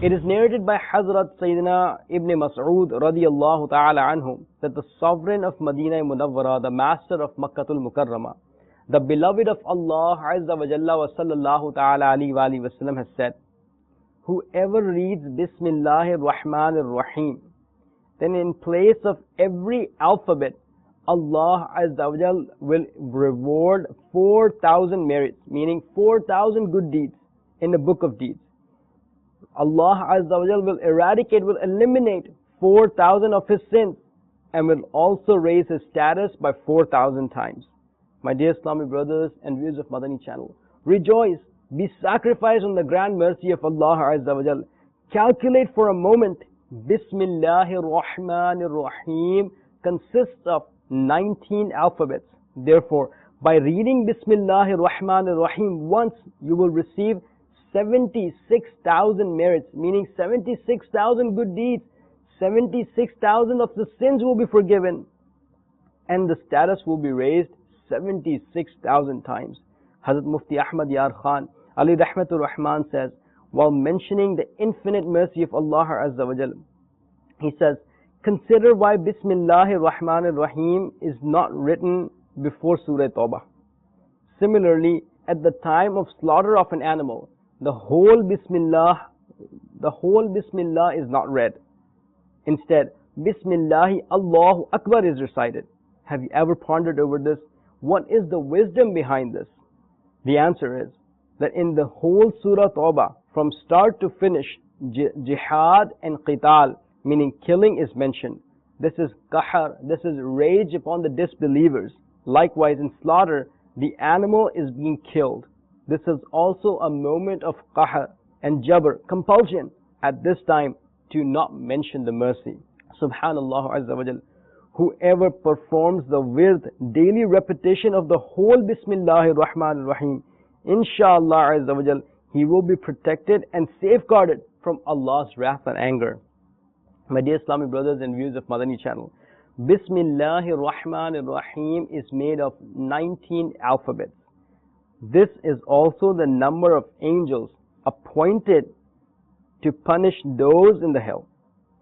It is narrated by Hazrat Sayyidina Ibn Mas'ud radiyallahu ta'ala anhu that the sovereign of Medina Munawwara, the master of Makkatul Mukarramah, the beloved of Allah Azza wa Jalla wa sallallahu ta'ala alayhi wa alihi wa sallam has said, whoever reads Bismillahir Rahmanir Rahim, then in place of every alphabet, Allah Azza wa Jalla will reward 4,000 merits, meaning 4,000 good deeds in the book of deeds. Allah Azza wa Jalla will eradicate, will eliminate 4,000 of his sins and will also raise his status by 4,000 times. My dear Islamic brothers and viewers of Madani channel, rejoice, be sacrificed on the grand mercy of Allah Azza wa Jalla. Calculate for a moment. Bismillahir Rahmanir Rahim consists of 19 alphabets. Therefore, by reading Bismillahir Rahmanir Rahim once, you will receive 76,000 merits, meaning 76,000 good deeds. 76,000 of the sins will be forgiven, and the status will be raised 76,000 times. Hazrat Mufti Ahmad Yar Khan Ali Rahmatur Rahman says, while mentioning the infinite mercy of Allah Azza wa Jalla, he says, consider why Bismillahir Rahmanir Rahim is not written before Surah Tawbah. Similarly, at the time of slaughter of an animal, the whole Bismillah is not read. Instead, Bismillahi Allahu Akbar is recited. Have you ever pondered over this? What is the wisdom behind this? The answer is that in the whole Surah Tawbah, from start to finish, jihad and qital, meaning killing, is mentioned. This is qahar, this is rage upon the disbelievers. Likewise, in slaughter, the animal is being killed. This is also a moment of qahar and jabr, compulsion at this time to not mention the mercy. Subhanallah Azza wa Jal. Whoever performs the wird, daily repetition of the whole Bismillahir Rahmanir Rahim, inshallah Azza wa Jal, he will be protected and safeguarded from Allah's wrath and anger. My dear Islamic brothers and viewers of Madani channel, Bismillahir Rahmanir Rahim is made of 19 alphabets. This is also the number of angels appointed to punish those in the hell.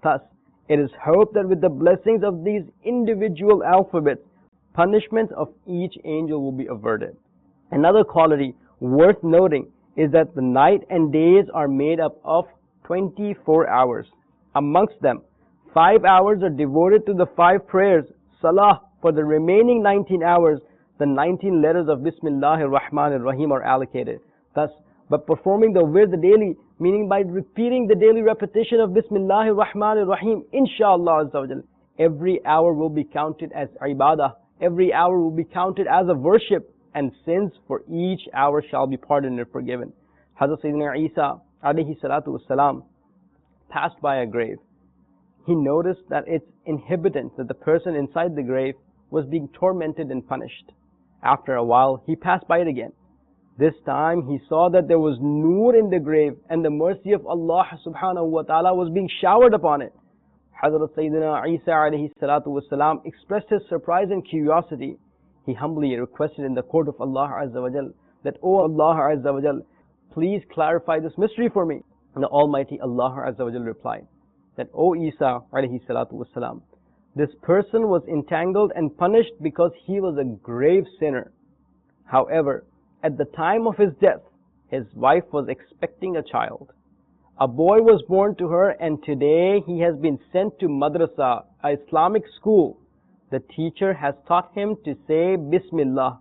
Thus, it is hoped that with the blessings of these individual alphabets, punishment of each angel will be averted. Another quality worth noting is that the night and days are made up of 24 hours. Amongst them, 5 hours are devoted to the 5 prayers, salah. For the remaining 19 hours, the 19 letters of Bismillahir Rahmanir Rahim are allocated. Thus, by performing the wird daily, meaning by repeating the daily repetition of Bismillahir Rahmanir Rahim, inshallah Azza wa Jal, every hour will be counted as ibadah, every hour will be counted as a worship, and sins for each hour shall be pardoned and forgiven. Hazrat Sayyidina Isa alayhi salatu wassalam passed by a grave. He noticed that its inhabitants, that the person inside the grave, was being tormented and punished. After a while, he passed by it again. This time, he saw that there was nur in the grave and the mercy of Allah subhanahu wa ta'ala was being showered upon it. Hazrat Sayyidina Isa alayhi salatu wasalam expressed his surprise and curiosity. He humbly requested in the court of Allah Azza wa Jal that, O Allah Azza wa Jal, please clarify this mystery for me. And the Almighty Allah Azza wa Jal replied that, O Isa alayhi salatu wasalam, this person was entangled and punished because he was a grave sinner. However, at the time of his death, his wife was expecting a child. A boy was born to her, and today he has been sent to madrasa, an Islamic school. The teacher has taught him to say Bismillah,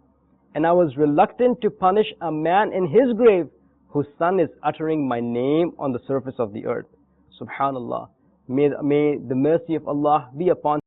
and I was reluctant to punish a man in his grave whose son is uttering my name on the surface of the earth. Subhanallah. May the mercy of Allah be upon